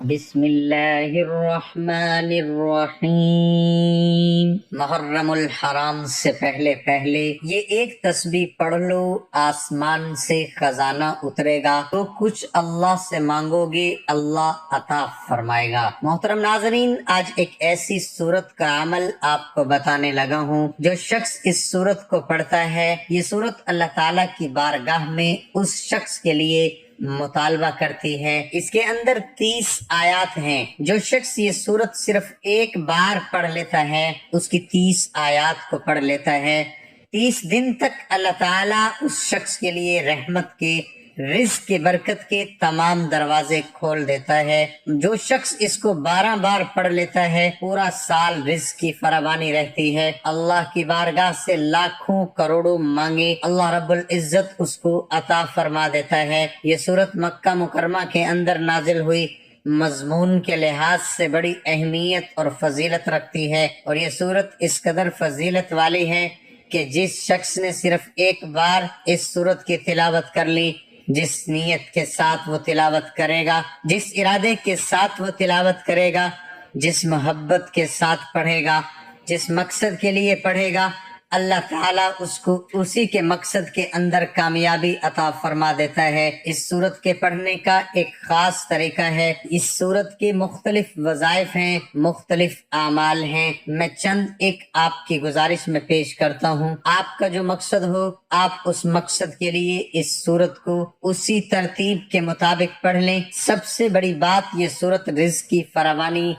بسم اللہ الرحمن الرحیم۔ محرم الحرام سے پہلے یہ ایک تسبیح پڑھ لو، آسمان سے خزانہ اترے گا تو کچھ اللہ سے مانگو گے، اللہ عطا فرمائے گا۔ محترم ناظرین، آج ایک ایسی سورت کا عمل آپ کو بتانے لگا ہوں جو شخص اس سورت کو پڑھتا ہے، یہ سورت اللہ تعالیٰ کی بارگاہ میں اس شخص کے لیے مطالبہ کرتی ہے۔ اس کے اندر 30 آیات ہیں۔ جو شخص یہ سورت صرف ایک بار پڑھ لیتا ہے، اس کی 30 آیات کو پڑھ لیتا ہے، 30 دن تک اللہ تعالیٰ اس شخص کے لیے رحمت کے، رزق کے، برکت کے تمام دروازے کھول دیتا ہے۔ جو شخص اس کو 12 بار پڑھ لیتا ہے، پورا سال رزق کی فراوانی رہتی ہے۔ اللہ کی بارگاہ سے لاکھوں کروڑوں مانگے، اللہ رب العزت اس کو عطا فرما دیتا ہے۔ یہ سورت مکہ مکرمہ کے اندر نازل ہوئی، مضمون کے لحاظ سے بڑی اہمیت اور فضیلت رکھتی ہے، اور یہ سورت اس قدر فضیلت والی ہے کہ جس شخص نے صرف ایک بار اس سورت کی تلاوت کر لی، جس نیت کے ساتھ وہ تلاوت کرے گا، جس ارادے کے ساتھ وہ تلاوت کرے گا، جس محبت کے ساتھ پڑھے گا، جس مقصد کے لیے پڑھے گا، اللہ تعالیٰ اس کو اسی کے مقصد کے اندر کامیابی عطا فرما دیتا ہے۔ اس سورت کے پڑھنے کا ایک خاص طریقہ ہے۔ اس سورت کے مختلف وظائف ہیں، مختلف اعمال ہیں۔ میں چند ایک آپ کی گزارش میں پیش کرتا ہوں۔ آپ کا جو مقصد ہو، آپ اس مقصد کے لیے اس سورت کو اسی ترتیب کے مطابق پڑھ لیں۔ سب سے بڑی بات، یہ سورت رزق کی فراوانی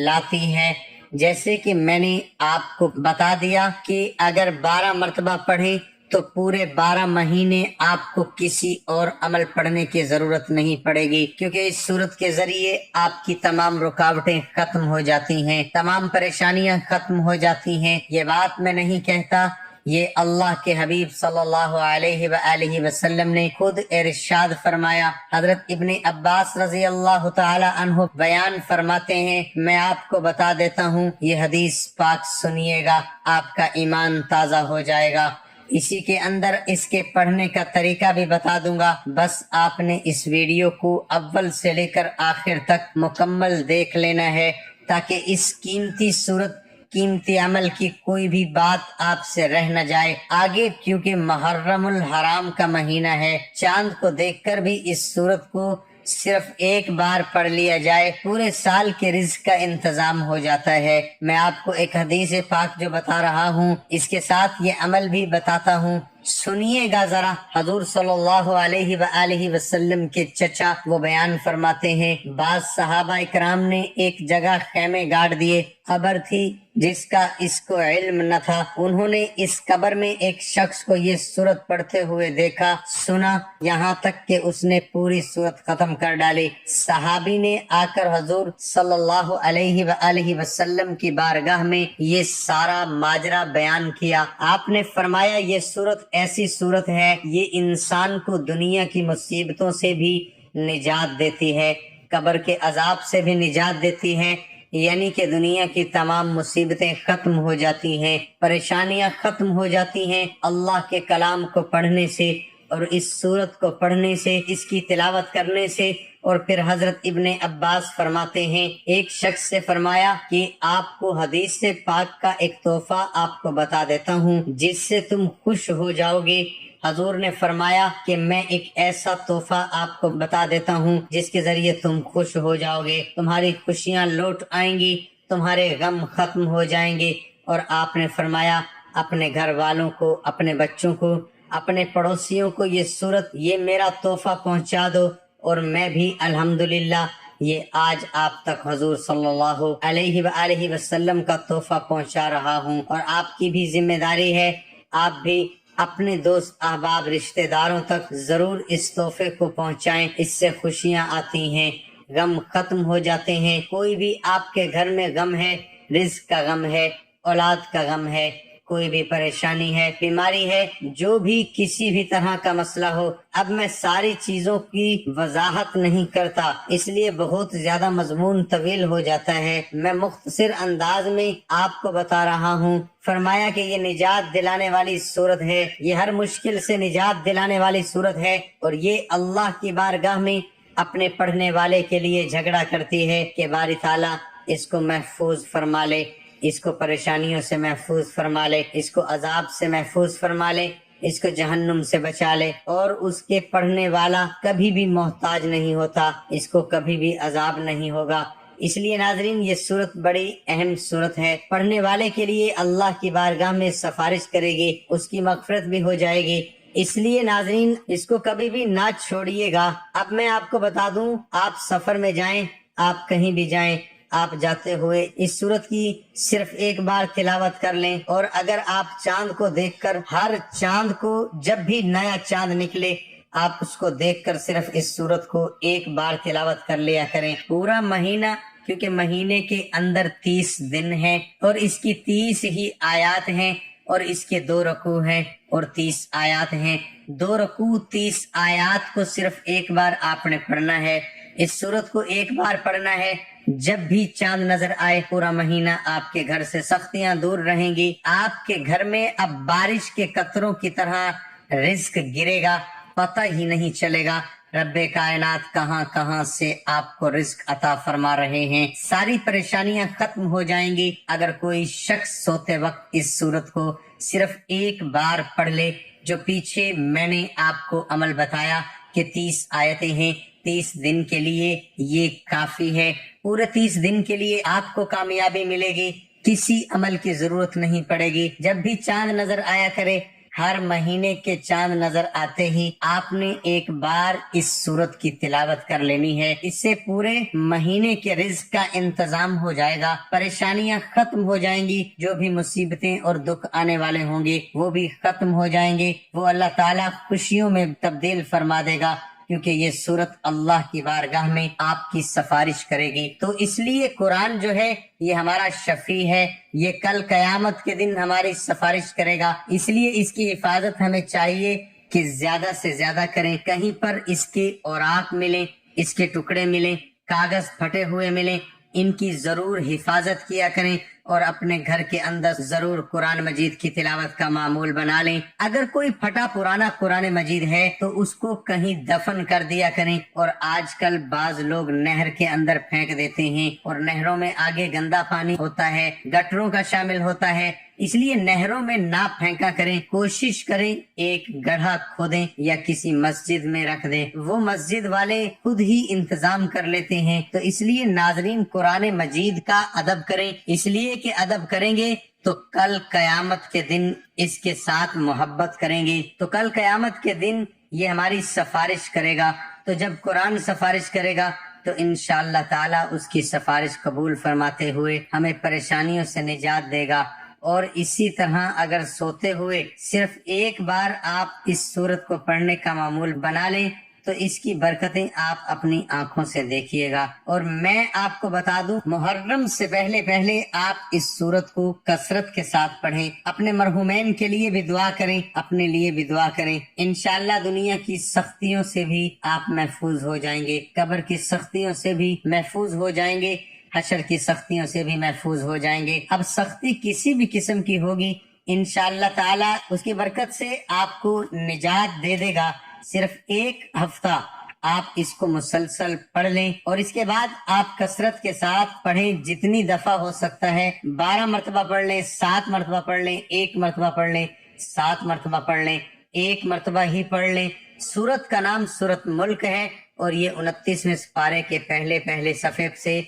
لاتی ہے۔ جیسے کہ میں نے آپ کو بتا دیا کہ اگر 12 مرتبہ پڑھیں تو پورے 12 مہینے آپ کو کسی اور عمل پڑھنے کی ضرورت نہیں پڑے گی، کیونکہ اس سورت کے ذریعے آپ کی تمام رکاوٹیں ختم ہو جاتی ہیں، تمام پریشانیاں ختم ہو جاتی ہیں۔ یہ بات میں نہیں کہتا، یہ اللہ کے حبیب صلی اللہ علیہ وآلہ وسلم نے خود ارشاد فرمایا۔ حضرت ابن عباس رضی اللہ تعالی عنہ بیان فرماتے ہیں، میں آپ کو بتا دیتا ہوں، یہ حدیث پاک سنیے گا، آپ کا ایمان تازہ ہو جائے گا۔ اسی کے اندر اس کے پڑھنے کا طریقہ بھی بتا دوں گا، بس آپ نے اس ویڈیو کو اول سے لے کر آخر تک مکمل دیکھ لینا ہے، تاکہ اس قیمتی سورت، قیمتی عمل کی کوئی بھی بات آپ سے رہ نہ جائے آگے، کیونکہ محرم الحرام کا مہینہ ہے۔ چاند کو دیکھ کر بھی اس سورت کو صرف ایک بار پڑھ لیا جائے، پورے سال کے رزق کا انتظام ہو جاتا ہے۔ میں آپ کو ایک حدیث پاک جو بتا رہا ہوں، اس کے ساتھ یہ عمل بھی بتاتا ہوں، سنیے گا ذرا۔ حضور صلی اللہ علیہ وآلہ وسلم کے چچا وہ بیان فرماتے ہیں، بعض صحابہ اکرام نے ایک جگہ خیمے گاڑ دیے، قبر تھی جس کا اس کو علم نہ تھا۔ انہوں نے اس قبر میں ایک شخص کو یہ سورت پڑھتے ہوئے دیکھا، سنا، یہاں تک کہ اس نے پوری سورت ختم کر ڈالی۔ صحابی نے آ کر حضور صلی اللہ علیہ وآلہ وسلم کی بارگاہ میں یہ سارا ماجرا بیان کیا۔ آپ نے فرمایا، یہ سورت ایسی سورت ہے، یہ انسان کو دنیا کی مصیبتوں سے بھی نجات دیتی ہے، قبر کے عذاب سے بھی نجات دیتی ہے، یعنی کہ دنیا کی تمام مصیبتیں ختم ہو جاتی ہیں، پریشانیاں ختم ہو جاتی ہیں اللہ کے کلام کو پڑھنے سے، اور اس سورت کو پڑھنے سے، اس کی تلاوت کرنے سے۔ اور پھر حضرت ابن عباس فرماتے ہیں، ایک شخص سے فرمایا کہ آپ کو حدیث پاک کا ایک تحفہ آپ کو بتا دیتا ہوں جس سے تم خوش ہو جاؤ گے۔ حضور نے فرمایا کہ میں ایک ایسا تحفہ آپ کو بتا دیتا ہوں جس کے ذریعے تم خوش ہو جاؤ گے، تمہاری خوشیاں لوٹ آئیں گی، تمہارے غم ختم ہو جائیں گے۔ اور آپ نے فرمایا، اپنے گھر والوں کو، اپنے بچوں کو، اپنے پڑوسیوں کو یہ سورت، یہ میرا تحفہ پہنچا دو، اور میں بھی الحمدللہ یہ آج آپ تک حضور صلی اللہ علیہ وآلہ وسلم کا تحفہ پہنچا رہا ہوں۔ اور آپ کی بھی ذمہ داری ہے، آپ بھی اپنے دوست، احباب، رشتہ داروں تک ضرور اس تحفے کو پہنچائیں، اس سے خوشیاں آتی ہیں، غم ختم ہو جاتے ہیں۔ کوئی بھی آپ کے گھر میں غم ہے، رزق کا غم ہے، اولاد کا غم ہے، کوئی بھی پریشانی ہے، بیماری ہے، جو بھی کسی بھی طرح کا مسئلہ ہو، اب میں ساری چیزوں کی وضاحت نہیں کرتا، اس لیے بہت زیادہ مضمون طویل ہو جاتا ہے، میں مختصر انداز میں آپ کو بتا رہا ہوں۔ فرمایا کہ یہ نجات دلانے والی صورت ہے، یہ ہر مشکل سے نجات دلانے والی صورت ہے، اور یہ اللہ کی بارگاہ میں اپنے پڑھنے والے کے لیے جھگڑا کرتی ہے کہ باری تعالیٰ اس کو محفوظ فرما لے، اس کو پریشانیوں سے محفوظ فرما لے، اس کو عذاب سے محفوظ فرما لے، اس کو جہنم سے بچا لے، اور اس کے پڑھنے والا کبھی بھی محتاج نہیں ہوتا، اس کو کبھی بھی عذاب نہیں ہوگا۔ اس لیے ناظرین یہ صورت بڑی اہم صورت ہے، پڑھنے والے کے لیے اللہ کی بارگاہ میں سفارش کرے گی، اس کی مغفرت بھی ہو جائے گی۔ اس لیے ناظرین اس کو کبھی بھی نہ چھوڑیے گا۔ اب میں آپ کو بتا دوں، آپ سفر میں جائیں، آپ کہیں بھی جائیں، آپ جاتے ہوئے اس صورت کی صرف ایک بار تلاوت کر لیں، اور اگر آپ چاند کو دیکھ کر، ہر چاند کو جب بھی نیا چاند نکلے آپ اس کو دیکھ کر صرف اس صورت کو ایک بار تلاوت کر لیا کریں۔ پورا مہینہ، کیونکہ مہینے کے اندر 30 دن ہیں اور اس کی 30 ہی آیات ہیں، اور اس کے 2 رکوع ہیں اور 30 آیات ہیں۔ 2 رکوع 30 آیات کو صرف ایک بار آپ نے پڑھنا ہے، اس صورت کو ایک بار پڑھنا ہے۔ جب بھی چاند نظر آئے پورا مہینہ آپ کے گھر سے سختیاں دور رہیں گی، آپ کے گھر میں اب بارش کے قطروں کی طرح رزق گرے گا، پتہ ہی نہیں چلے گا رب کائنات کہاں کہاں سے آپ کو رزق عطا فرما رہے ہیں۔ ساری پریشانیاں ختم ہو جائیں گی اگر کوئی شخص سوتے وقت اس صورت کو صرف ایک بار پڑھ لے۔ جو پیچھے میں نے آپ کو عمل بتایا کہ 30 آیتیں ہیں، 30 دن کے لیے یہ کافی ہے۔ پورے 30 دن کے لیے آپ کو کامیابی ملے گی، کسی عمل کی ضرورت نہیں پڑے گی۔ جب بھی چاند نظر آیا کرے، ہر مہینے کے چاند نظر آتے ہی آپ نے ایک بار اس سورت کی تلاوت کر لینی ہے۔ اس سے پورے مہینے کے رزق کا انتظام ہو جائے گا، پریشانیاں ختم ہو جائیں گی، جو بھی مصیبتیں اور دکھ آنے والے ہوں گے وہ بھی ختم ہو جائیں گے، وہ اللہ تعالیٰ خوشیوں میں تبدیل فرما دے گا، کیونکہ یہ سورت اللہ کی بارگاہ میں آپ کی سفارش کرے گی۔ تو اس لیے قرآن جو ہے یہ ہمارا شفیع ہے، یہ کل قیامت کے دن ہماری سفارش کرے گا۔ اس لیے اس کی حفاظت ہمیں چاہیے کہ زیادہ سے زیادہ کریں۔ کہیں پر اس کے اوراق ملیں، اس کے ٹکڑے ملیں، کاغذ پھٹے ہوئے ملیں، ان کی ضرور حفاظت کیا کریں، اور اپنے گھر کے اندر ضرور قرآن مجید کی تلاوت کا معمول بنا لیں۔ اگر کوئی پھٹا پرانا قرآن مجید ہے تو اس کو کہیں دفن کر دیا کریں، اور آج کل بعض لوگ نہر کے اندر پھینک دیتے ہیں، اور نہروں میں آگے گندا پانی ہوتا ہے، گٹروں کا شامل ہوتا ہے، اس لیے نہروں میں نہ پھینکا کریں۔ کوشش کریں ایک گڑھا کھودیں یا کسی مسجد میں رکھ دیں، وہ مسجد والے خود ہی انتظام کر لیتے ہیں۔ تو اس لیے ناظرین قرآن مجید کا ادب کریں، اس لیے کہ ادب کریں گے تو کل قیامت کے دن اس کے ساتھ محبت کریں گے، تو کل قیامت کے دن یہ ہماری سفارش کرے گا۔ تو جب قرآن سفارش کرے گا تو انشاءاللہ تعالی اس کی سفارش قبول فرماتے ہوئے ہمیں پریشانیوں سے نجات دے گا۔ اور اسی طرح اگر سوتے ہوئے صرف ایک بار آپ اس سورت کو پڑھنے کا معمول بنا لیں تو اس کی برکتیں آپ اپنی آنکھوں سے دیکھیے گا۔ اور میں آپ کو بتا دوں، محرم سے پہلے آپ اس سورت کو کثرت کے ساتھ پڑھیں، اپنے مرحومین کے لیے بھی دعا کریں، اپنے لیے بھی دعا کریں۔ انشاءاللہ دنیا کی سختیوں سے بھی آپ محفوظ ہو جائیں گے، قبر کی سختیوں سے بھی محفوظ ہو جائیں گے، حشر کی سختیوں سے بھی محفوظ ہو جائیں گے۔ اب سختی کسی بھی قسم کی ہوگی، انشاءاللہ تعالی اس کی برکت سے آپ کو نجات دے دے گا۔ صرف ایک ہفتہ آپ اس کو مسلسل پڑھ لیں، اور اس کے بعد آپ کثرت کے ساتھ پڑھیں، جتنی دفعہ ہو سکتا ہے 12 مرتبہ پڑھ لیں، 7 مرتبہ پڑھ لیں، 1 مرتبہ پڑھ لیں، 7 مرتبہ پڑھ لیں، 1 مرتبہ ہی پڑھ لیں۔ سورت کا نام سورت ملک ہے، اور یہ 29ویں سپارے کے پہلے صفحے سے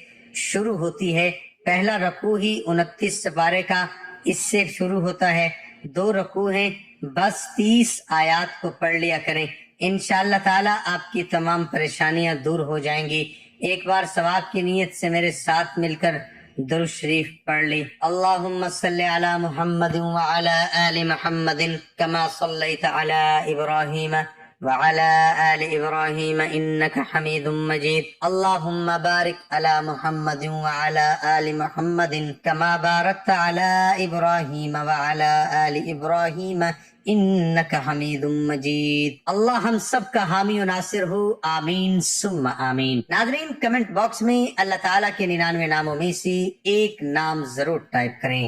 شروع ہوتی ہے۔ پہلا رکوع ہی 29 سپارے کا اس سے شروع ہوتا ہے، 2 رکوع ہیں، بس 30 آیات کو پڑھ لیا کریں۔ انشاءاللہ تعالی آپ کی تمام پریشانیاں دور ہو جائیں گی۔ ایک بار ثواب کی نیت سے میرے ساتھ مل کر درود شریف پڑھ لی۔ اللہم صلی علی محمد وعلی آل محمد کما صلیت علی ابراہیم وعلى آل إبراهيم إنك حميد مجيد اللهم بارك على محمد وعلى آل محمد كما باركت على إبراهيم وعلى آل إبراهيم إنك حميد مجيد۔ اللہ ہم سب کا حامی و ناصر ہو، آمین ثم آمین۔ ناظرین کمنٹ باکس میں اللہ تعالیٰ کے 99 ناموں میں سے ایک نام ضرور ٹائپ کریں۔